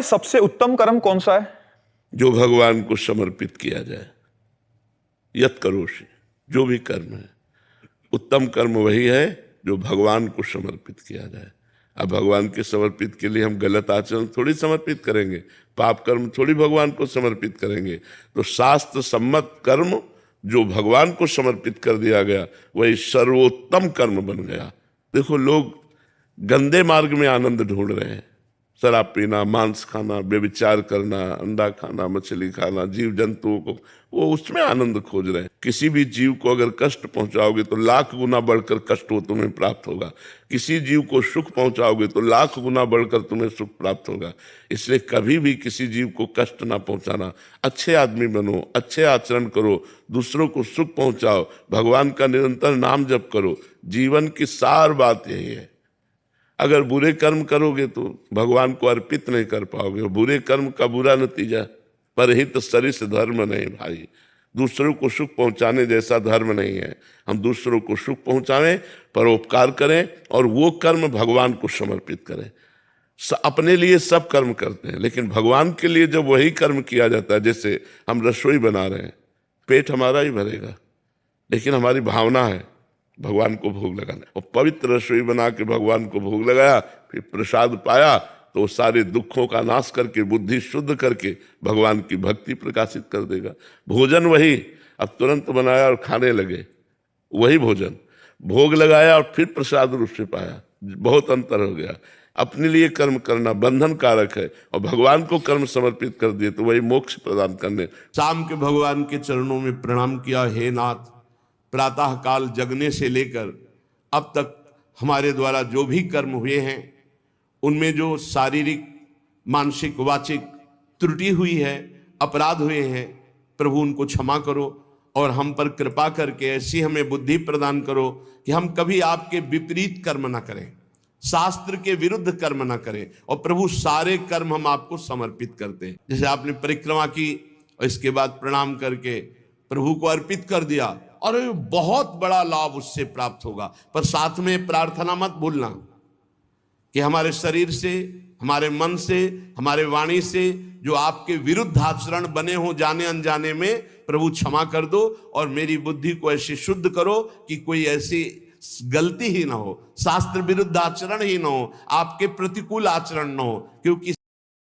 सबसे उत्तम कर्म कौन सा है? जो भगवान को समर्पित किया जाए। यत करोषि, जो भी कर्म है, उत्तम कर्म वही है जो भगवान को समर्पित किया जाए। अब भगवान के समर्पित के लिए हम गलत आचरण थोड़ी समर्पित करेंगे, पाप कर्म थोड़ी भगवान को समर्पित करेंगे। तो शास्त्र सम्मत कर्म जो भगवान को समर्पित कर दिया गया वही सर्वोत्तम कर्म बन गया। देखो, लोग गंदे मार्ग में आनंद ढूंढ रहे हैं, शराब पीना, मांस खाना, व्यभिचार करना, अंडा खाना, मछली खाना, जीव जंतुओं को वो उसमें आनंद खोज रहे हैं। किसी भी जीव को अगर कष्ट पहुंचाओगे तो लाख गुना बढ़कर कष्ट वो तुम्हें प्राप्त होगा। किसी जीव को सुख पहुंचाओगे तो लाख गुना बढ़कर तुम्हें सुख प्राप्त होगा। इसलिए कभी भी किसी जीव को कष्ट ना पहुंचाना। अच्छे आदमी बनो, अच्छे आचरण करो, दूसरों को सुख पहुंचाओ, भगवान का निरंतर नाम जप करो। जीवन की सार बात यही है। अगर बुरे कर्म करोगे तो भगवान को अर्पित नहीं कर पाओगे। बुरे कर्म का बुरा नतीजा, परहित सरिस धर्म नहीं भाई। दूसरों को सुख पहुंचाने जैसा धर्म नहीं है। हम दूसरों को सुख पहुंचाएं, परोपकार करें और वो कर्म भगवान को समर्पित करें। अपने लिए सब कर्म करते हैं, लेकिन भगवान के लिए जब वही कर्म किया जाता है, जैसे हम रसोई बना रहे हैं, पेट हमारा ही भरेगा, लेकिन हमारी भावना है भगवान को भोग लगाना। और पवित्र रसोई बना के भगवान को भोग लगाया, फिर प्रसाद पाया, तो सारे दुखों का नाश करके, बुद्धि शुद्ध करके भगवान की भक्ति प्रकाशित कर देगा। भोजन वही, अब तुरंत बनाया और खाने लगे, वही भोजन। भोग लगाया और फिर प्रसाद रूप से पाया, बहुत अंतर हो गया। अपने लिए कर्म करना बंधन कारक है और भगवान को कर्म समर्पित कर दिए तो वही मोक्ष प्रदान करने। शाम के भगवान के चरणों में प्रणाम किया। हे नाथ, प्रातः काल जगने से लेकर अब तक हमारे द्वारा जो भी कर्म हुए हैं उनमें जो शारीरिक, मानसिक, वाचिक त्रुटि हुई है, अपराध हुए हैं, प्रभु उनको क्षमा करो और हम पर कृपा करके ऐसी हमें बुद्धि प्रदान करो कि हम कभी आपके विपरीत कर्म ना करें, शास्त्र के विरुद्ध कर्म ना करें। और प्रभु, सारे कर्म हम आपको समर्पित करते हैं। जैसे आपने परिक्रमा की और इसके बाद प्रणाम करके प्रभु को अर्पित कर दिया और बहुत बड़ा लाभ उससे प्राप्त होगा। पर साथ में प्रार्थना मत भूलना कि हमारे शरीर से, हमारे मन से, हमारे वाणी से जो आपके विरुद्ध आचरण बने हो जाने अनजाने में, प्रभु क्षमा कर दो और मेरी बुद्धि को ऐसे शुद्ध करो कि कोई ऐसी गलती ही ना हो, शास्त्र विरुद्ध आचरण ही ना हो, आपके प्रतिकूल आचरण ना हो। क्योंकि